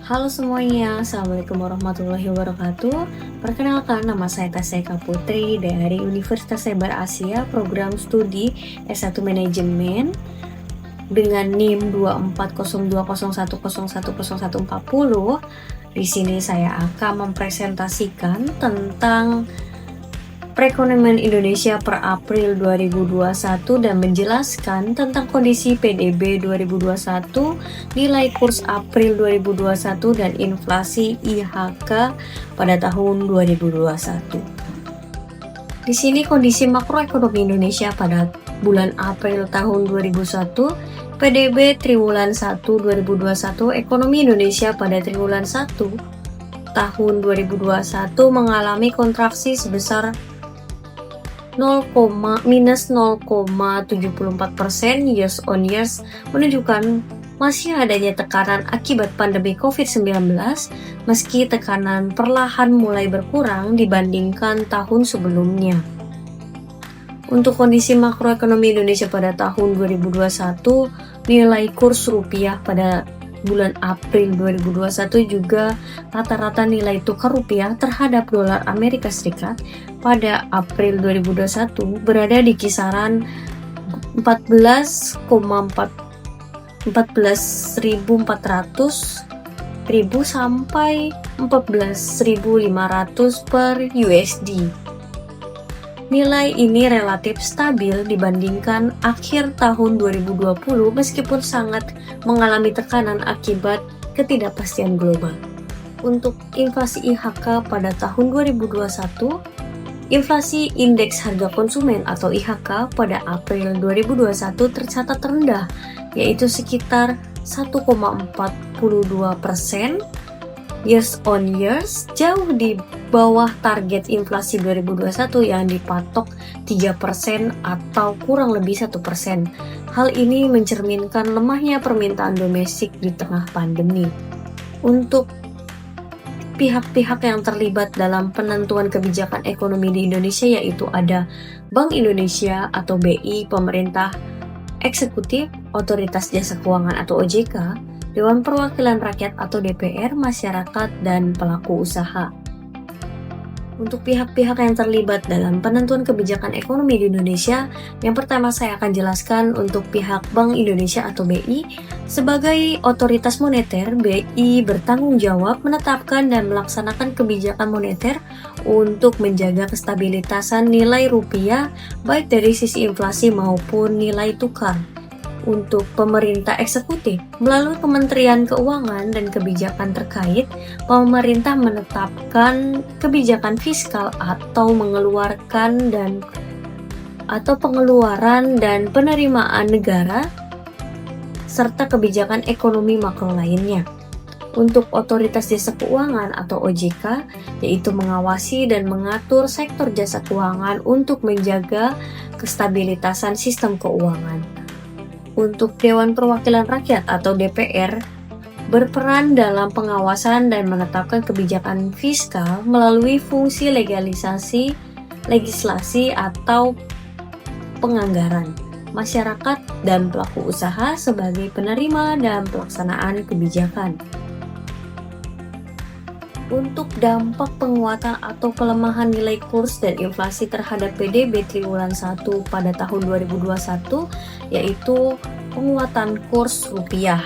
Halo semuanya, Assalamualaikum warahmatullahi wabarakatuh. Perkenalkan, nama saya Taseka Putri dari Universitas Cyber Asia, program studi S1 Manajemen dengan NIM 2402010101040. Di sini saya akan mempresentasikan tentang perekonomian Indonesia per April 2021 dan menjelaskan tentang kondisi PDB 2021, nilai kurs April 2021 dan inflasi IHK pada tahun 2021. Di sini kondisi makroekonomi Indonesia pada bulan April tahun 2001, PDB triwulan 1 2021, ekonomi Indonesia pada triwulan 1 tahun 2021 mengalami kontraksi sebesar minus 0,74% years on years, menunjukkan masih adanya tekanan akibat pandemi COVID-19 meski tekanan perlahan mulai berkurang dibandingkan tahun sebelumnya. Untuk kondisi makroekonomi Indonesia pada tahun 2021, nilai kurs rupiah pada bulan April 2021 juga rata-rata nilai tukar rupiah terhadap dolar Amerika Serikat pada April 2021 berada di kisaran 14.400 sampai 14.500 per USD. Nilai ini relatif stabil dibandingkan akhir tahun 2020 meskipun sangat mengalami tekanan akibat ketidakpastian global. Untuk inflasi IHK pada tahun 2021, inflasi indeks harga konsumen atau IHK pada April 2021 tercatat rendah, yaitu sekitar 1,42% years on years, jauh di bawah target inflasi 2021 yang dipatok 3% atau kurang lebih 1%. Hal ini mencerminkan lemahnya permintaan domestik di tengah pandemi. Untuk pihak-pihak yang terlibat dalam penentuan kebijakan ekonomi di Indonesia yaitu ada Bank Indonesia atau BI, pemerintah eksekutif, otoritas jasa keuangan atau OJK, Dewan Perwakilan Rakyat atau DPR, masyarakat, dan pelaku usaha. Untuk pihak-pihak yang terlibat dalam penentuan kebijakan ekonomi di Indonesia, yang pertama saya akan jelaskan untuk pihak Bank Indonesia atau BI. Sebagai otoritas moneter, BI bertanggung jawab menetapkan dan melaksanakan kebijakan moneter untuk menjaga kestabilitasan nilai rupiah baik dari sisi inflasi maupun nilai tukar. Untuk pemerintah eksekutif, melalui Kementerian Keuangan dan kebijakan terkait, pemerintah menetapkan kebijakan fiskal atau pengeluaran dan penerimaan negara serta kebijakan ekonomi makro lainnya. Untuk otoritas jasa keuangan atau OJK, yaitu mengawasi dan mengatur sektor jasa keuangan untuk menjaga kestabilitasan sistem keuangan. Untuk Dewan Perwakilan Rakyat atau DPR berperan dalam pengawasan dan menetapkan kebijakan fiskal melalui fungsi legislasi atau penganggaran, masyarakat dan pelaku usaha sebagai penerima dan pelaksanaan kebijakan. Untuk dampak penguatan atau pelemahan nilai kurs dan inflasi terhadap PDB triwulan 1 pada tahun 2021 yaitu penguatan kurs rupiah.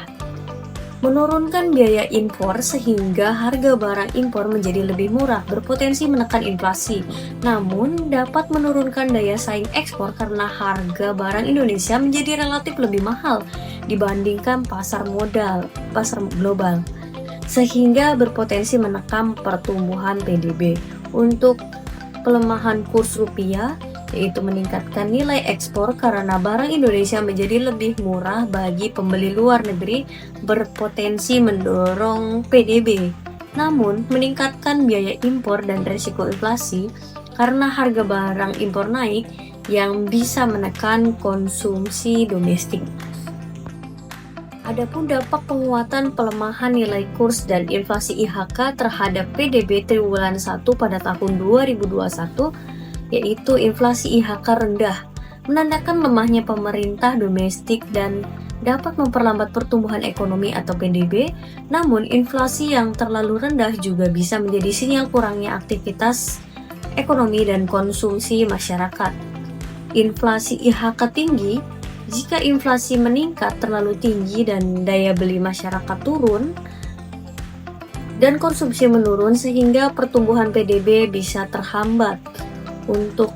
Menurunkan biaya impor sehingga harga barang impor menjadi lebih murah berpotensi menekan inflasi, namun dapat menurunkan daya saing ekspor karena harga barang Indonesia menjadi relatif lebih mahal dibandingkan pasar global, sehingga berpotensi menekan pertumbuhan PDB. Untuk pelemahan kurs rupiah, yaitu meningkatkan nilai ekspor karena barang Indonesia menjadi lebih murah bagi pembeli luar negeri, berpotensi mendorong PDB. Namun, meningkatkan biaya impor dan resiko inflasi karena harga barang impor naik yang bisa menekan konsumsi domestik. Adapun dampak penguatan pelemahan nilai kurs dan inflasi IHK terhadap PDB triwulan 1 pada tahun 2021 yaitu inflasi IHK rendah, menandakan lemahnya pemerintah domestik dan dapat memperlambat pertumbuhan ekonomi atau PDB, namun inflasi yang terlalu rendah juga bisa menjadi sinyal kurangnya aktivitas ekonomi dan konsumsi masyarakat. Inflasi IHK tinggi. Jika inflasi meningkat terlalu tinggi dan daya beli masyarakat turun dan konsumsi menurun sehingga pertumbuhan PDB bisa terhambat. Untuk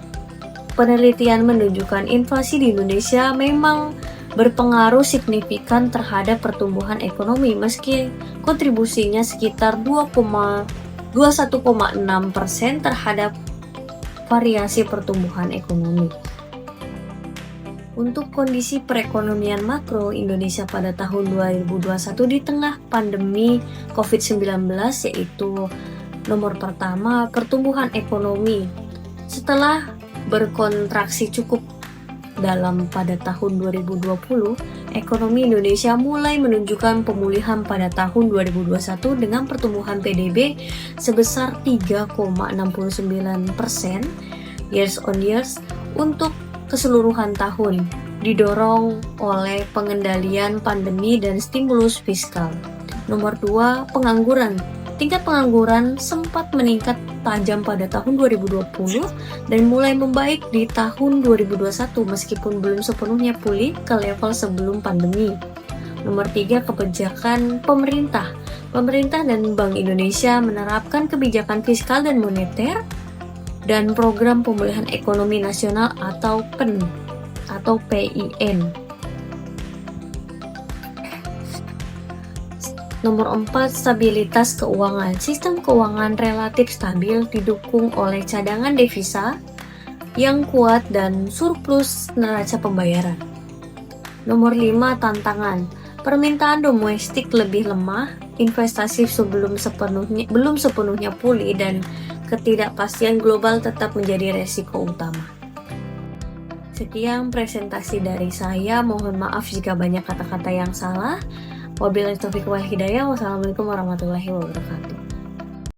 penelitian menunjukkan inflasi di Indonesia memang berpengaruh signifikan terhadap pertumbuhan ekonomi meski kontribusinya sekitar 21,6% terhadap variasi pertumbuhan ekonomi. Untuk kondisi perekonomian makro Indonesia pada tahun 2021 di tengah pandemi COVID-19 yaitu nomor pertama, pertumbuhan ekonomi. Setelah berkontraksi cukup dalam pada tahun 2020, ekonomi Indonesia mulai menunjukkan pemulihan pada tahun 2021 dengan pertumbuhan PDB sebesar 3,69% years on years untuk keseluruhan tahun, didorong oleh pengendalian pandemi dan stimulus fiskal. Nomor 2, pengangguran. Tingkat pengangguran sempat meningkat tajam pada tahun 2020 dan mulai membaik di tahun 2021 meskipun belum sepenuhnya pulih ke level sebelum pandemi. Nomor 3, kebijakan pemerintah. Pemerintah dan Bank Indonesia menerapkan kebijakan fiskal dan moneter dan program pemulihan ekonomi nasional atau PEN atau PIN. Nomor 4, stabilitas keuangan. Sistem keuangan relatif stabil didukung oleh cadangan devisa yang kuat dan surplus neraca pembayaran. Nomor 5, tantangan. Permintaan domestik lebih lemah, investasi belum sepenuhnya pulih dan ketidakpastian global tetap menjadi resiko utama. Sekian presentasi dari saya, mohon maaf jika banyak kata-kata yang salah. Wabillahi taufiq wal hidayah. Wassalamualaikum warahmatullahi wabarakatuh.